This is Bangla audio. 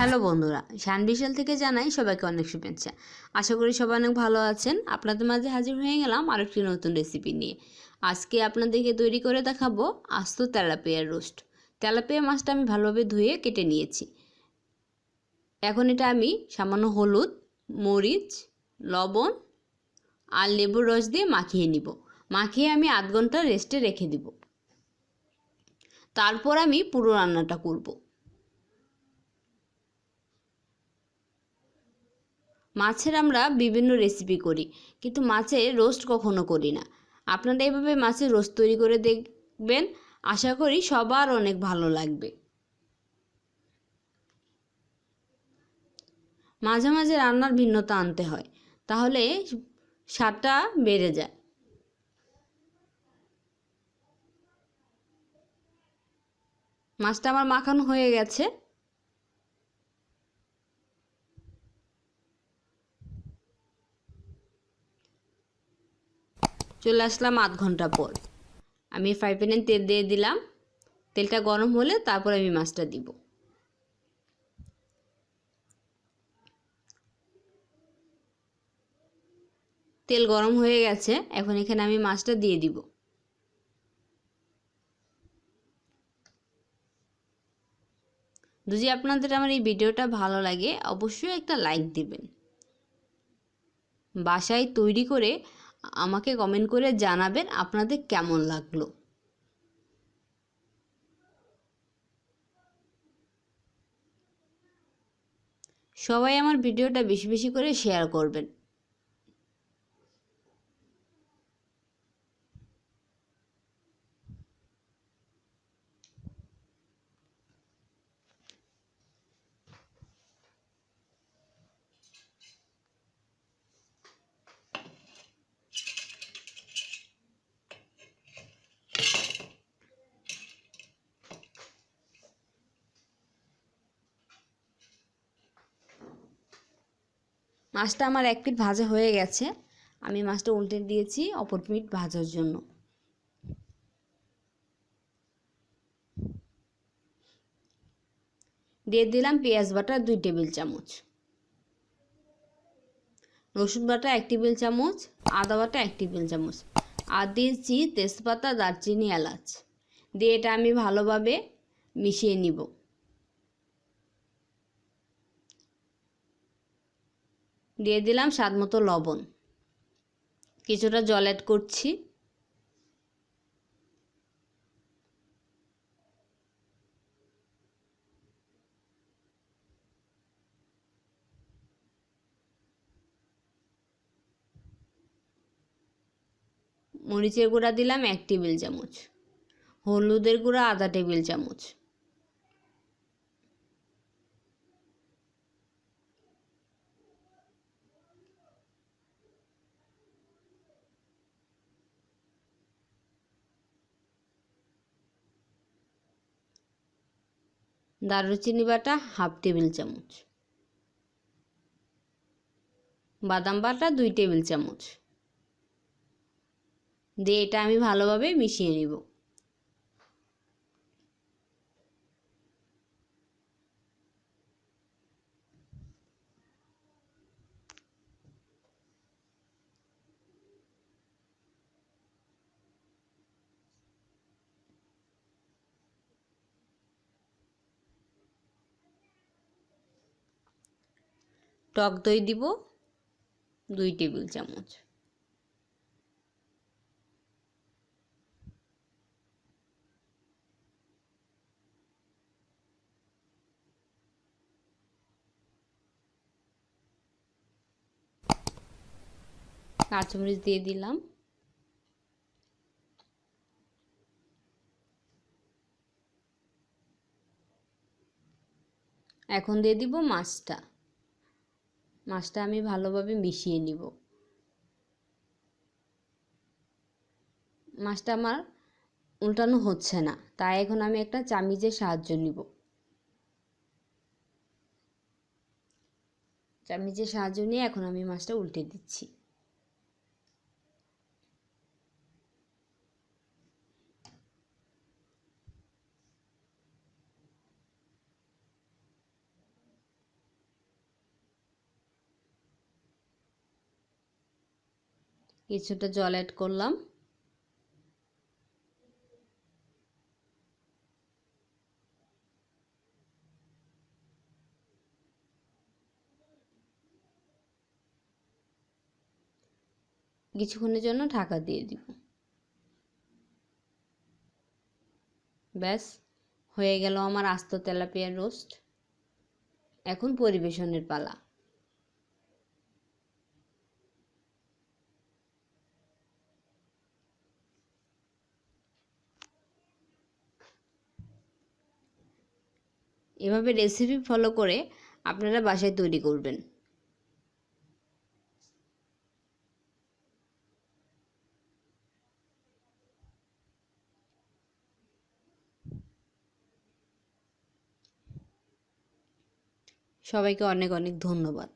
হ্যালো বন্ধুরা, শান বিশাল থেকে জানাই সবাইকে অনেক শুভেচ্ছা। আশা করি সবাই অনেক ভালো আছেন। আপনাদের মাঝে হাজির হয়ে গেলাম আরেকটি নতুন রেসিপি নিয়ে। আজকে আপনাদেরকে তৈরি করে দেখাবো আস্ত তেলাপিয়ার রোস্ট। তেলাপিয়া মাছটা আমি ভালোভাবে ধুয়ে কেটে নিয়েছি। এখন এটা আমি সামান্য হলুদ, মরিচ, লবণ আর লেবুর রস দিয়ে মাখিয়ে নিব। মাখিয়ে আমি আধ ঘন্টা রেস্টে রেখে দিব। তারপর আমি পুরো রান্নাটা করব। মাছের আমরা বিভিন্ন রেসিপি করি, কিন্তু মাছের রোস্ট কখনো করি না। আপনারা এইভাবে মাছের রোস্ট তৈরি করে দেখবেন, আশা করি সবার অনেক ভালো লাগবে। মাঝে মাঝে রান্নার ভিন্নতা আনতে হয়, তাহলে স্বাদটা বেড়ে যায়। মাছটা আমার মাখানো হয়ে গেছে। চলে আসলাম আধ ঘন্টা পর। আমি ফ্রাই প্যানে তেল দিয়ে দিলাম। তেলটা গরম হলে তারপর আমি মাছটা দিব। তেল গরম হয়ে গেছে, এখন এখানে আমি মাছটা দিয়ে দিব। যদি আপনাদের আমার এই ভিডিওটা ভালো লাগে, অবশ্যই একটা লাইক দিবেন। বাসায় তৈরি করে আমাকে কমেন্ট করে জানাবেন আপনাদের কেমন লাগলো। সবাই আমার ভিডিওটা বেশি বেশি করে শেয়ার করবেন। মাছটা আমার এক পিঠ ভাজা হয়ে গেছে। আমি মাছটা উল্টে দিয়েছি অপর পিঠ ভাজার জন্য। দিয়ে দিলাম পেঁয়াজ বাটা 2 টেবিল চামচ, রসুন বাটা 1 টেবিল চামচ, আদা বাটা 1 টেবিল চামচ, আর দিয়েছি তেজপাতা, দারচিনি, এলাচ। দিয়ে এটা আমি ভালোভাবে মিশিয়ে নিব। দিয়ে দিলাম স্বাদ মতো লবণ, কিছুটা জল অ্যাড করছি। মরিচের গুঁড়া দিলাম 1 টেবিল চামচ, হলুদের গুঁড়া আধা টেবিল চামচ, দারুচিনি বাটা হাফ টেবিল চামচ, বাদাম বাটা 2 টেবিল চামচ। দিয়ে এটা আমি ভালোভাবে মিশিয়ে নিব। টক দই দিব 2 টেবিল চামচ। কাঁচামরিচ দিয়ে দিলাম। এখন দিয়ে দিব মাছটা। মাছটা আমি ভালোভাবে মিশিয়ে নিব। মাছটা আমার উল্টানো হচ্ছে না, তাই এখন আমি একটা চামিচের সাহায্য নিব। চামিচের সাহায্য নিয়ে এখন আমি মাছটা উল্টে দিচ্ছি। কিছুটা জল অ্যাড করলাম। কিছুক্ষণের জন্য ঢাকা দিয়ে দিব। ব্যাস হয়ে গেল আমার আস্ত তেলাপিয়ার রোস্ট। এখন পরিবেশনের পালা। এভাবে রেসিপি ফলো করে আপনারা বাসায় তৈরি করবেন। সবাইকে অনেক অনেক ধন্যবাদ।